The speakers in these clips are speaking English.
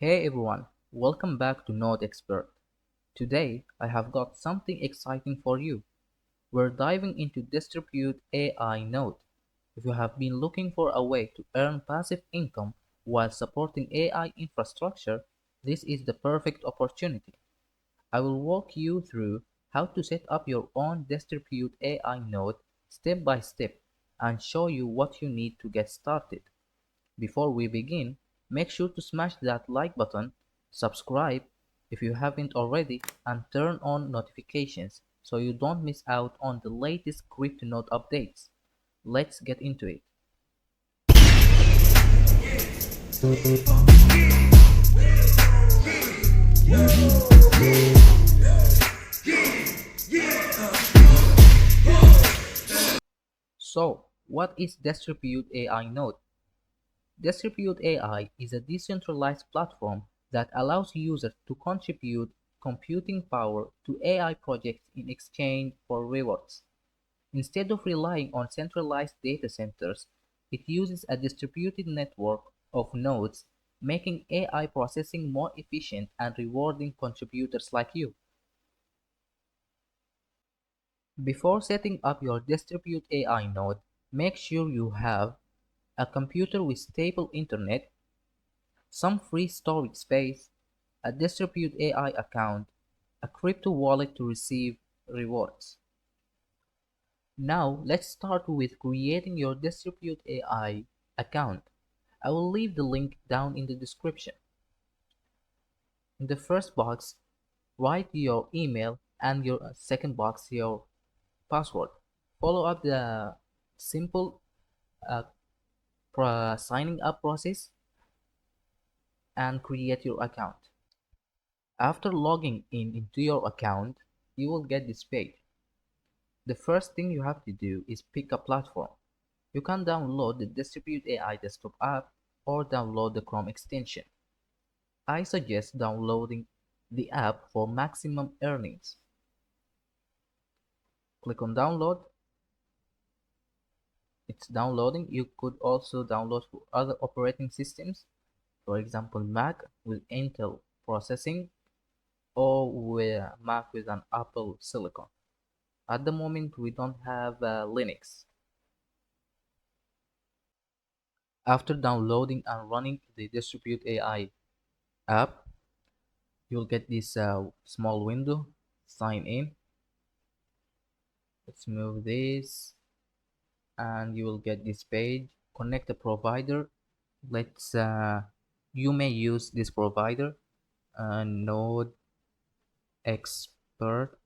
Hey everyone, welcome back to Node Expert. Today I have got something exciting for you. We're diving into Distribute AI Node. If you have been looking for a way to earn passive income while supporting AI infrastructure, this is the perfect opportunity. I will walk you through how to set up your own Distribute AI node step by step and show you what you need to get started. Before we begin, make sure to smash that like button, subscribe if you haven't already, and turn on notifications so you don't miss out on the latest CryptoNote updates. Let's get into it. So, what is Distribute AI Node? Distribute AI is a decentralized platform that allows users to contribute computing power to AI projects in exchange for rewards. Instead of relying on centralized data centers, it uses a distributed network of nodes, making AI processing more efficient and rewarding contributors like you. Before setting up your Distribute AI node, make sure you have a computer with stable internet, some free storage space, a Distribute AI account, a crypto wallet to receive rewards. Now let's start with creating your Distribute AI account. I will leave the link down in the description. In the first box, write your email and your second box your password. Follow up the simple uh, signing up process and create your account. After logging in into your account, you will get this page. The first thing you have to do is pick a platform. You can download the Distribute AI desktop app or download the Chrome extension. I suggest downloading the app for maximum earnings. Click on download. It's downloading. You could also download for other operating systems, for example Mac with Intel processing or with Mac with an Apple Silicon. At the moment we don't have Linux. After downloading and running the Distribute AI app, you'll get this small window, sign in. Let's move this and you will get this page. Connect the provider. Let's you may use this provider, Node Expert,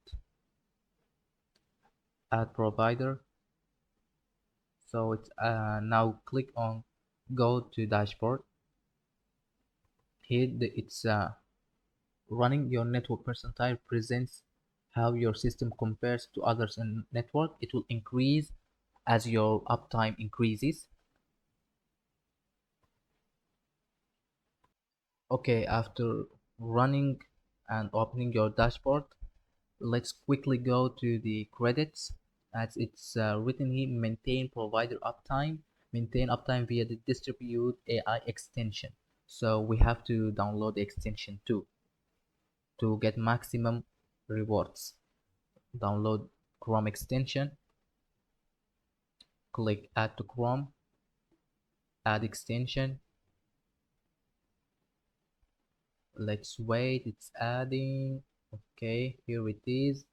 add provider. So it's now click on go to dashboard. Here it's running your network percentile presents how your system compares to others in network. It will increase as your uptime increases. Okay, after running and opening your dashboard, let's quickly go to the credits. As it's written here, maintain uptime via the Distribute AI extension. So we have to download the extension too to get maximum rewards. Download Chrome extension, click add to Chrome, add extension. Let's wait, it's adding. Okay, here it is.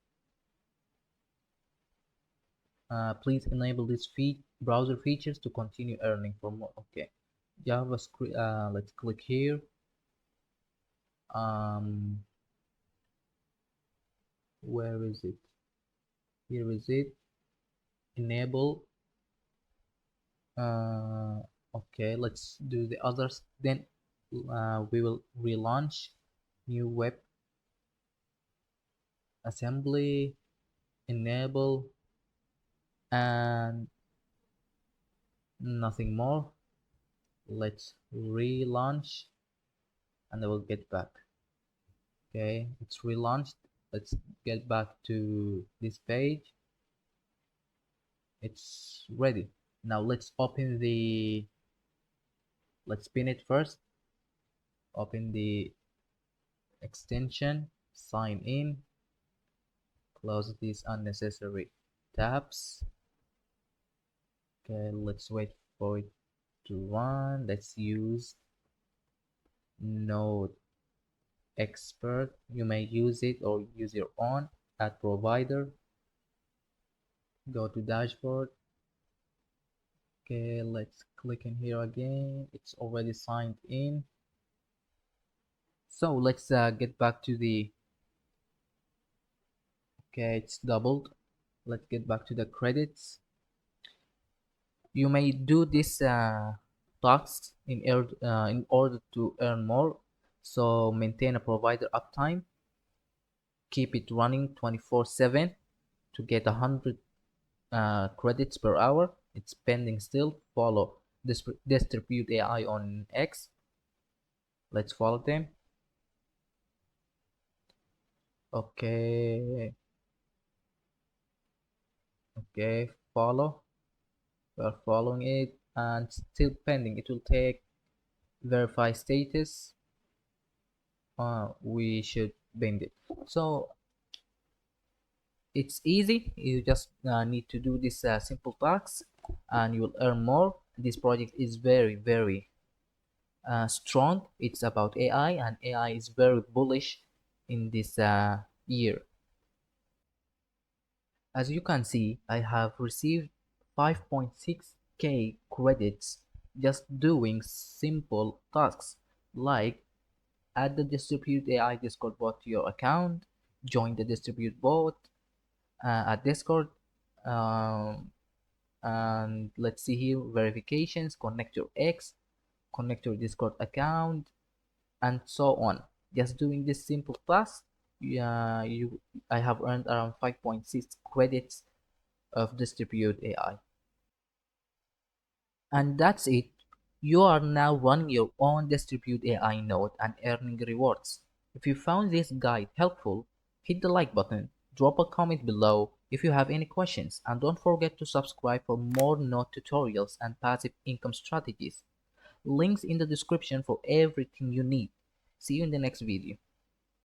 Please enable this browser features to continue earning for more. Okay, JavaScript. Let's click here. Um, where is it? Here is it. Enable. Okay, let's do the others. Then we will relaunch new web assembly. Enable and nothing more. Let's relaunch and I will get back. Okay, it's relaunched. Let's get back to this page. It's ready. Now let's open the let's pin it first. Open the extension, sign in, close these unnecessary tabs. Okay, let's wait for it to run. Let's use Node Expert. You may use it or use your own. Add provider, go to dashboard. Okay, let's click in here again. It's already signed in. So let's get back to the, okay, it's doubled. Let's get back to the credits. You may do this tasks in order to earn more. So maintain a provider uptime, keep it running 24/7 to get 100 credits per hour. It's pending still. Follow Distribute AI on X. Let's follow them. Okay, okay, follow. We're following it and still pending. It will take verify status. We should bend it. So it's easy. You just need to do this simple tasks and you will earn more. This project is very strong. It's about AI and AI is very bullish in this year. As you can see, I have received 5.6k credits just doing simple tasks like add the Distribute AI Discord bot to your account, join the Distribute bot at Discord, um, and let's see here verifications, connect your X, connect your Discord account, and so on. Just doing this simple task, I have earned around 5.6 credits of Distribute AI. And that's it. You are now running your own Distribute AI node and earning rewards. If you found this guide helpful, hit the like button, drop a comment below if you have any questions, and don't forget to subscribe for more node tutorials and passive income strategies. Links in the description for everything you need. See you in the next video.